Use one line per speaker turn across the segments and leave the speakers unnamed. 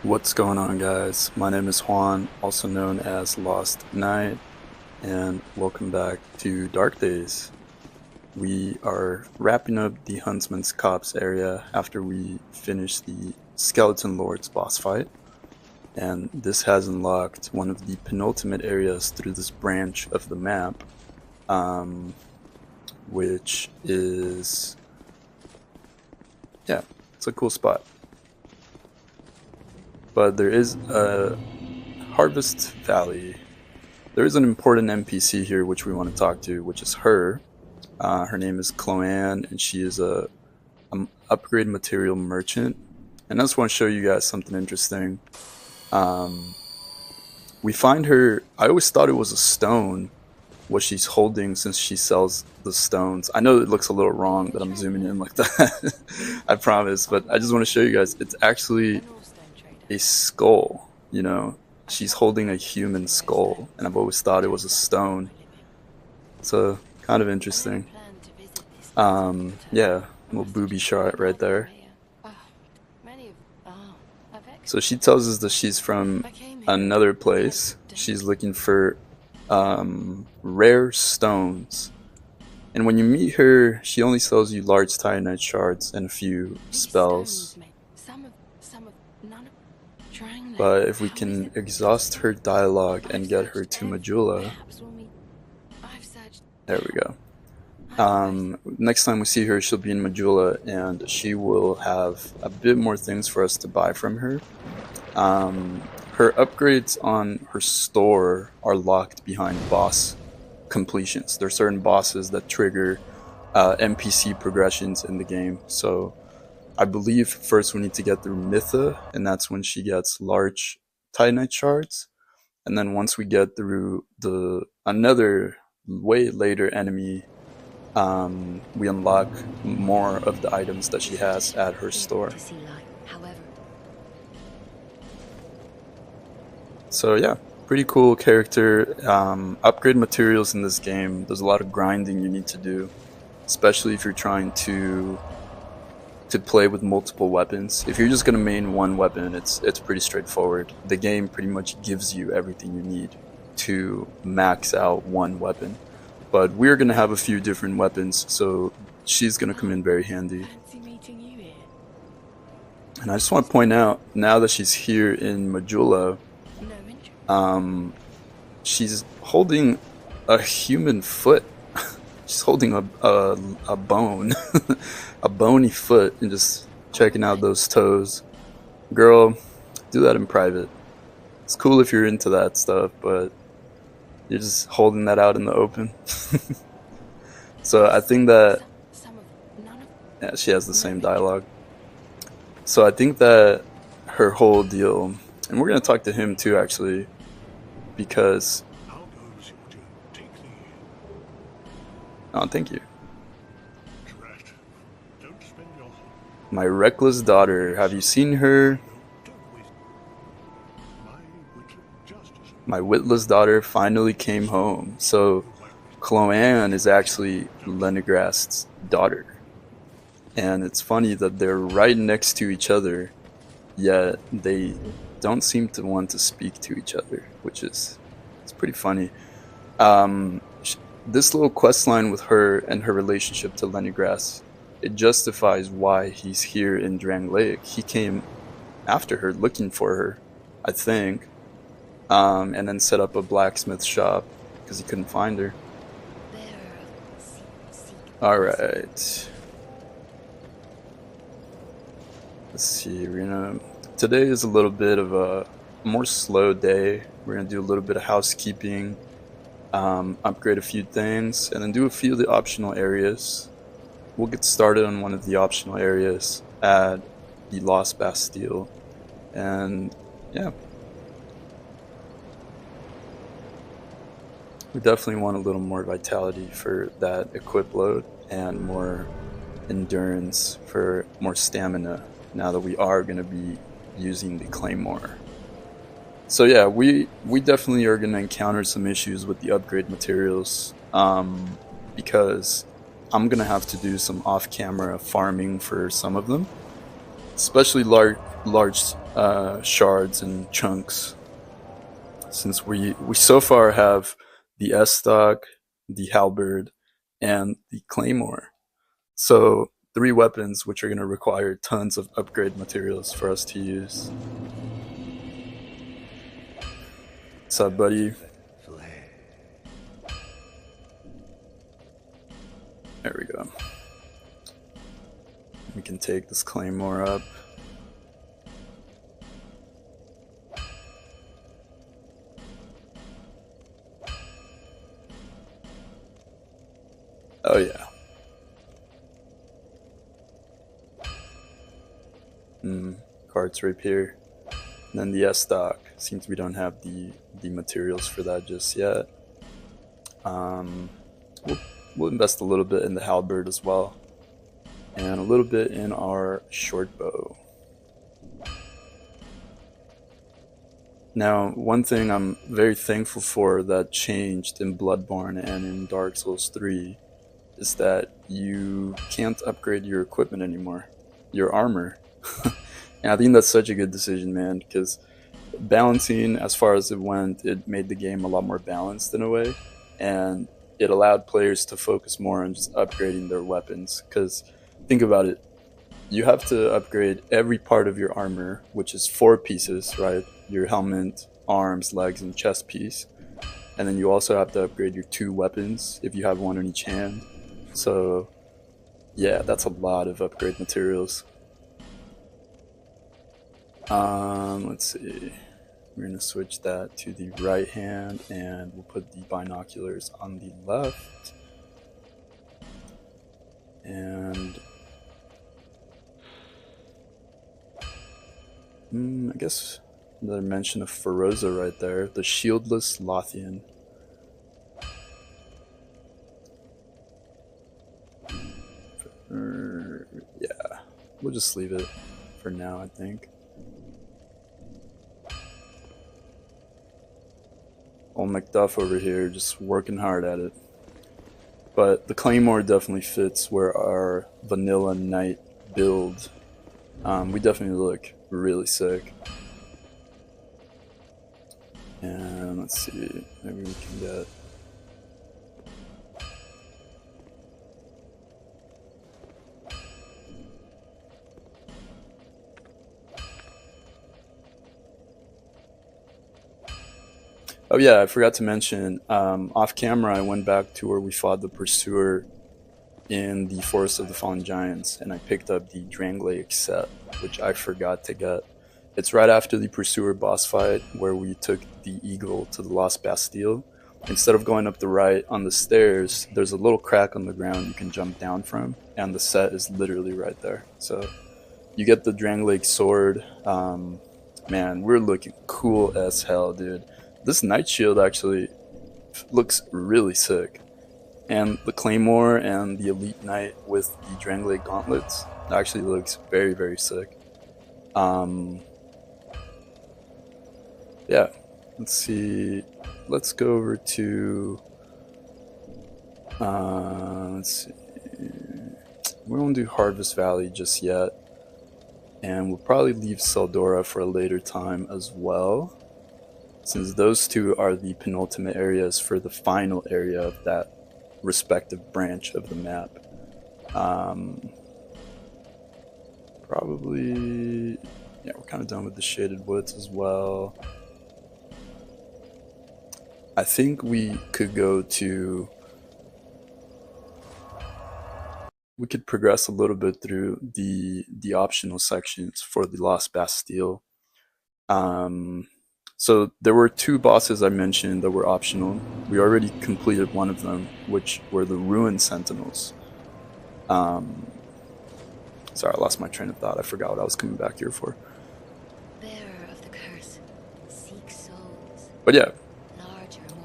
What's going on, guys? My name is Juan, also known as Lost Knight, and welcome back to Dark Days. We are wrapping up the Huntsman's Copse area after we finish the Skeleton Lord's boss fight, and this has unlocked one of the penultimate areas through this branch of the map, which is, yeah, it's a cool spot. But there is a Harvest Valley. There is an important NPC here which we want to talk to, which is her. Her name is Chloanne, and she is a upgrade material merchant. And I just want to show you guys something interesting. We find her. I always thought it was a stone, what she's holding, since she sells the stones. I know it looks a little wrong that I'm zooming in like that. I promise, but I just want to show you guys. It's actually a skull, you know. She's holding a human skull, and I've always thought it was a stone. So kind of interesting. Yeah, little booby shot right there. So she tells us that she's from another place. She's looking for rare stones, and when you meet her, she only sells you large titanite shards and a few spells. But if we can exhaust her dialogue and get her to Majula, there we go. Next time we see her, she'll be in Majula, and she will have a bit more things for us to buy from her. Her upgrades on her store are locked behind boss completions. There are certain bosses that trigger NPC progressions in the game, so I believe first we need to get through Mytha, and that's when she gets large titanite shards. And then once we get through another way later enemy, we unlock more of the items that she has at her store. So yeah, pretty cool character. Upgrade materials in this game. There's a lot of grinding you need to do, especially if you're trying to play with multiple weapons. If you're just gonna main one weapon, it's pretty straightforward. The game pretty much gives you everything you need to max out one weapon. But we're gonna have a few different weapons, so she's gonna come in very handy. And I just want to point out, now that she's here in Majula, she's holding a human foot. She's holding a bone, a bony foot, and just checking out those toes. Girl, do that in private. It's cool if you're into that stuff, but you're just holding that out in the open. So I think that, yeah, she has the same dialogue. So I think that her whole deal, and we're gonna talk to him too, actually, because. Oh, thank you. My reckless daughter. Have you seen her? My witless daughter finally came home. So Chloanne is actually Leningrast's daughter. And it's funny that they're right next to each other, yet they don't seem to want to speak to each other, which is, it's pretty funny. This little quest line with her and her relationship to Lenigrast, it justifies why he's here in Drang Lake. He came after her, looking for her, I think, and then set up a blacksmith shop because he couldn't find her. Alright. Let's see, today is a little bit of a more slow day. We're gonna do a little bit of housekeeping, upgrade a few things, and then do a few of the optional areas. We'll get started on one of the optional areas at the Lost Bastille, and yeah, we definitely want a little more vitality for that equip load and more endurance for more stamina now that we are going to be using the Claymore. So yeah, we definitely are going to encounter some issues with the upgrade materials, because I'm going to have to do some off-camera farming for some of them, especially large shards and chunks, since we so far have the S stock, the halberd, and the claymore. So 3 weapons which are going to require tons of upgrade materials for us to use. What's up, buddy? There we go. We can take this claymore up. Oh yeah. Carts right here. And then the S stock. Seems we don't have the materials for that just yet. We'll invest a little bit in the halberd as well, and a little bit in our short bow. Now, one thing I'm very thankful for that changed in Bloodborne and in Dark Souls 3 is that you can't upgrade your equipment anymore, your armor. And I think that's such a good decision, man, because balancing, as far as it went, it made the game a lot more balanced in a way, and it allowed players to focus more on just upgrading their weapons. Because think about it, you have to upgrade every part of your armor, which is 4 pieces, right? Your helmet, arms, legs, and chest piece. And then you also have to upgrade your 2 weapons if you have one on each hand. So yeah, that's a lot of upgrade materials. Let's see. We're going to switch that to the right hand, and we'll put the binoculars on the left. And I guess another mention of Feroza right there, the shieldless Lothian. Yeah, we'll just leave it for now, I think. Old Macduff over here just working hard at it. But the Claymore definitely fits where our vanilla knight build. We definitely look really sick. And let's see, maybe we can get... Oh yeah, I forgot to mention, off camera I went back to where we fought the Pursuer in the Forest of the Fallen Giants, and I picked up the Drangleic set, which I forgot to get. It's right after the Pursuer boss fight where we took the Eagle to the Lost Bastille. Instead of going up the right on the stairs, there's a little crack on the ground you can jump down from, and the set is literally right there. So you get the Drangleic sword. Man, we're looking cool as hell, dude. This Knight Shield actually looks really sick. And the Claymore and the Elite Knight with the Drangleic gauntlets actually looks very, very sick. Yeah, let's see. Let's go over to... let's see. We won't do Harvest Valley just yet. And we'll probably leave Seldora for a later time as well, since those 2 are the penultimate areas for the final area of that respective branch of the map. Probably... yeah, we're kind of done with the Shaded Woods as well. I think we could go to... we could progress a little bit through the optional sections for the Lost Bastille. So there were 2 bosses I mentioned that were optional. We already completed one of them, which were the Ruined Sentinels. Sorry, I lost my train of thought. I forgot what I was coming back here for.
Bearer of the curse, seek souls.
But yeah,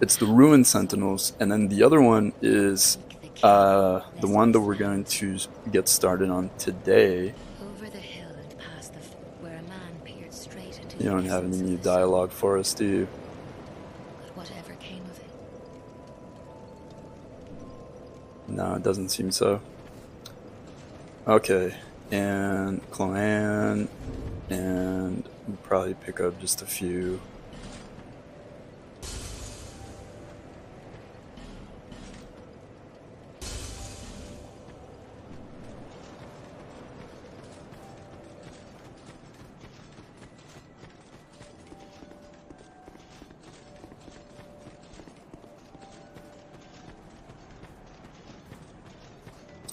it's the Ruined Sentinels, and then the other one is the one that we're going to get started on today.
Over the hill and past the where a man peered straight into
You don't have any new dialogue for us, do you?
But whatever came of it.
No, it doesn't seem so. Okay, and Clan, and We'll probably pick up just a few.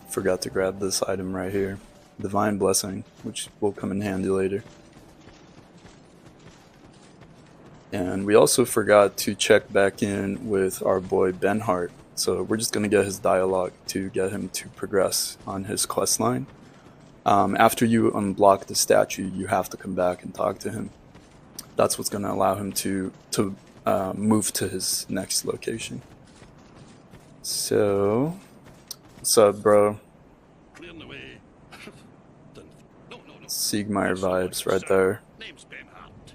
Forgot to grab this item right here. Divine Blessing, which will come in handy later. And we also forgot to check back in with our boy Benhart. So we're just going to get his dialogue to get him to progress on his quest line. After you unblock the statue, you have to come back and talk to him. That's what's going to allow him to move to his next location. So, what's up, bro?
Clearing the way. No.
Siegmeyer vibes right there.
Name's Benhart.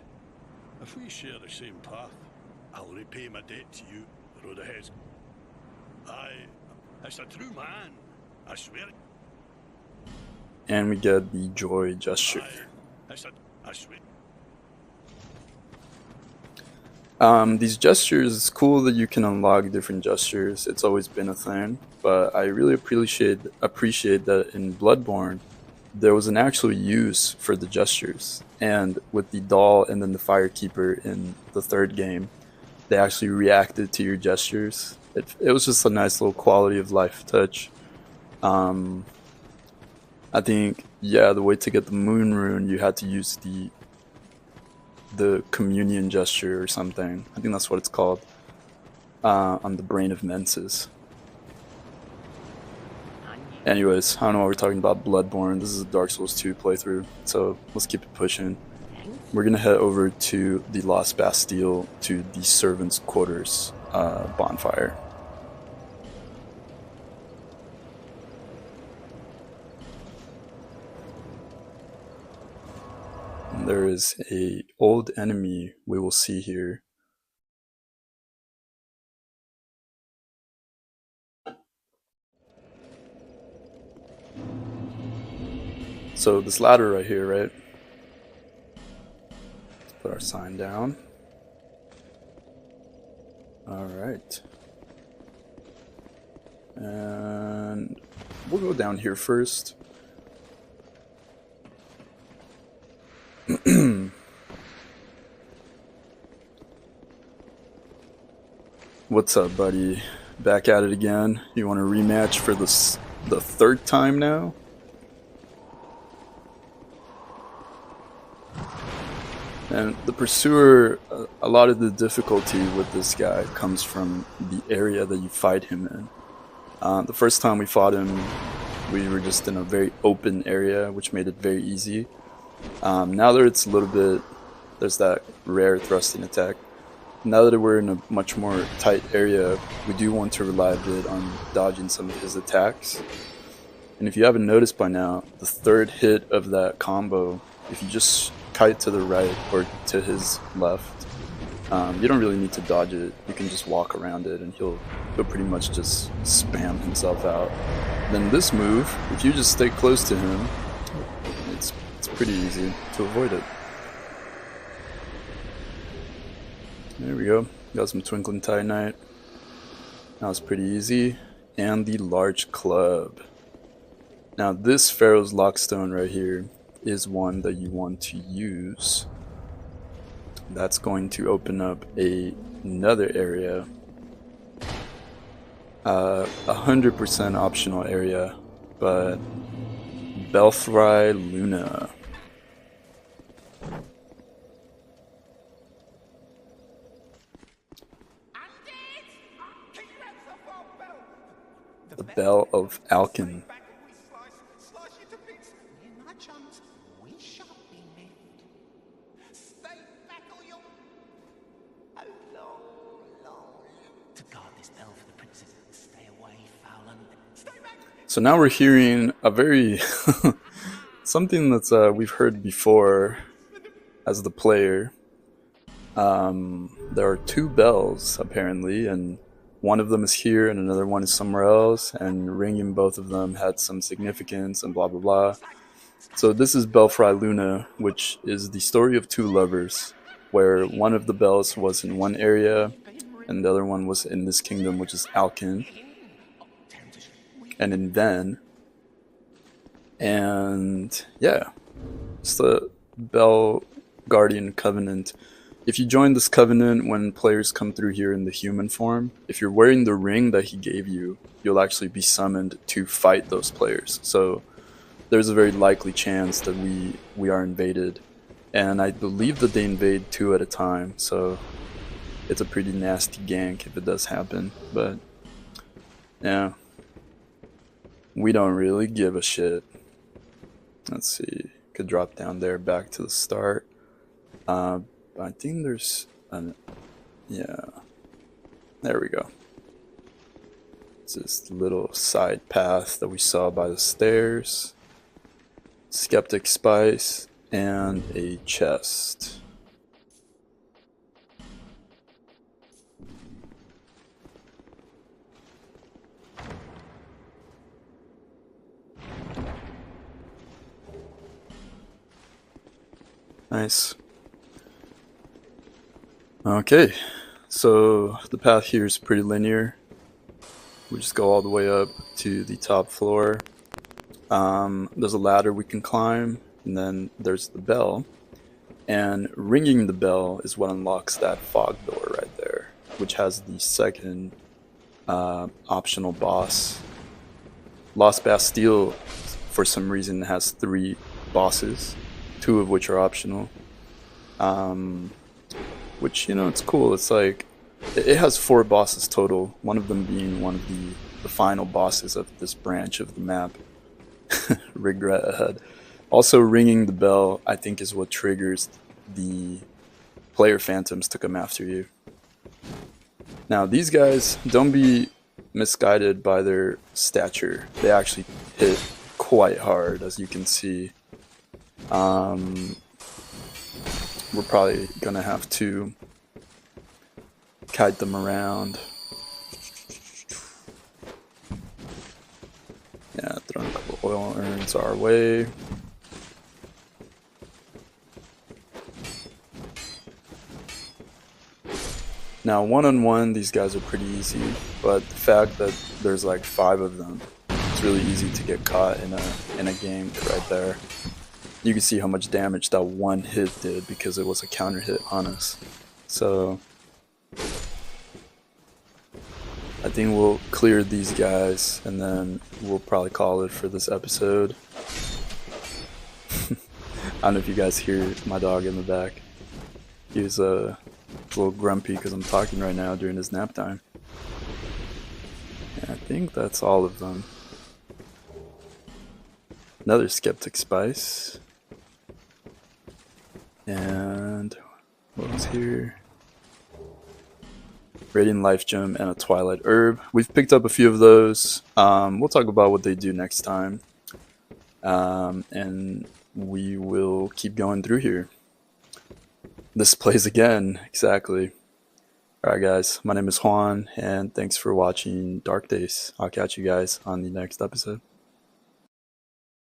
If we share the same path, I'll repay my debt to you. The road ahead. It's a true man. I swear.
And we get the joy gesture.
I swear.
These gestures, it's cool that you can unlock different gestures. It's always been a thing, but I really appreciate that in Bloodborne, there was an actual use for the gestures. And with the doll and then the firekeeper in the third game, they actually reacted to your gestures. It was just a nice little quality of life touch. I think, yeah, the way to get the moon rune, you had to use the communion gesture or something. I think that's what it's called. On the Brain of Menses. Anyways, I don't know why we're talking about Bloodborne. This is a Dark Souls 2 playthrough, so let's keep it pushing. We're gonna head over to the Lost Bastille, to the Servants' Quarters bonfire. And there is a old enemy we will see here. So this ladder right here, right? Let's put our sign down. Alright. And we'll go down here first. What's up, buddy? Back at it again. You want a rematch for the third time now? And the Pursuer, a lot of the difficulty with this guy comes from the area that you fight him in. The first time we fought him, we were just in a very open area, which made it very easy. Now that it's a little bit, there's that rare thrusting attack. Now that we're in a much more tight area, we do want to rely a bit on dodging some of his attacks. And if you haven't noticed by now, the third hit of that combo, if you just kite to the right or to his left, you don't really need to dodge it. You can just walk around it and he'll pretty much just spam himself out. Then this move, if you just stay close to him, it's pretty easy to avoid it. There we go. Got some Twinkling Titanite. That was pretty easy. And the large club. Now this Pharaoh's Lockstone right here is one that you want to use. That's going to open up another area. 100% optional area, but Belfry Luna. The Bell of Alkin. So now we're hearing a very something that's we've heard before as the player. There are two bells apparently, and one of them is here and another one is somewhere else, and ringing both of them had some significance and blah blah blah. So this is Belfry Luna, which is the story of two lovers, where one of the bells was in one area and the other one was in this kingdom, which is Alkin, and in Ven. And yeah, it's the Bell Guardian Covenant. If you join this covenant when players come through here in the human form, if you're wearing the ring that he gave you, you'll actually be summoned to fight those players. So there's a very likely chance that we are invaded. And I believe that they invade two at a time, so it's a pretty nasty gank if it does happen. But yeah, we don't really give a shit. Let's see, could drop down there back to the start. I think there's an, yeah, there we go. It's this little side path that we saw by the stairs. Skeptic Spice and a chest. Nice. Okay, so the path here is pretty linear. We just go all the way up to the top floor. There's a ladder we can climb, and then there's the bell. And ringing the bell is what unlocks that fog door right there, which has the second optional boss. Lost Bastille, for some reason, has 3 bosses, 2 of which are optional. Which, you know, it's cool. It's like, it has 4 bosses total, one of them being one of the final bosses of this branch of the map. Regret ahead. Also, ringing the bell, I think, is what triggers the player phantoms to come after you. Now, these guys, don't be misguided by their stature. They actually hit quite hard, as you can see. We're probably gonna have to kite them around. Yeah, throwing a couple oil urns our way. Now, one-on-one, these guys are pretty easy, but the fact that there's like 5 of them, it's really easy to get caught in a game right there. You can see how much damage that one hit did because it was a counter hit on us. So I think we'll clear these guys and then we'll probably call it for this episode. I don't know if you guys hear my dog in the back. He was a little grumpy because I'm talking right now during his nap time. Yeah, I think that's all of them. Another Skeptic Spice. And what was here? Radiant Life Gem and a Twilight Herb. We've picked up a few of those. We'll talk about what they do next time. And we will keep going through here. This plays again, exactly. Alright guys, my name is Juan, and thanks for watching Dark Days. I'll catch you guys on the next episode.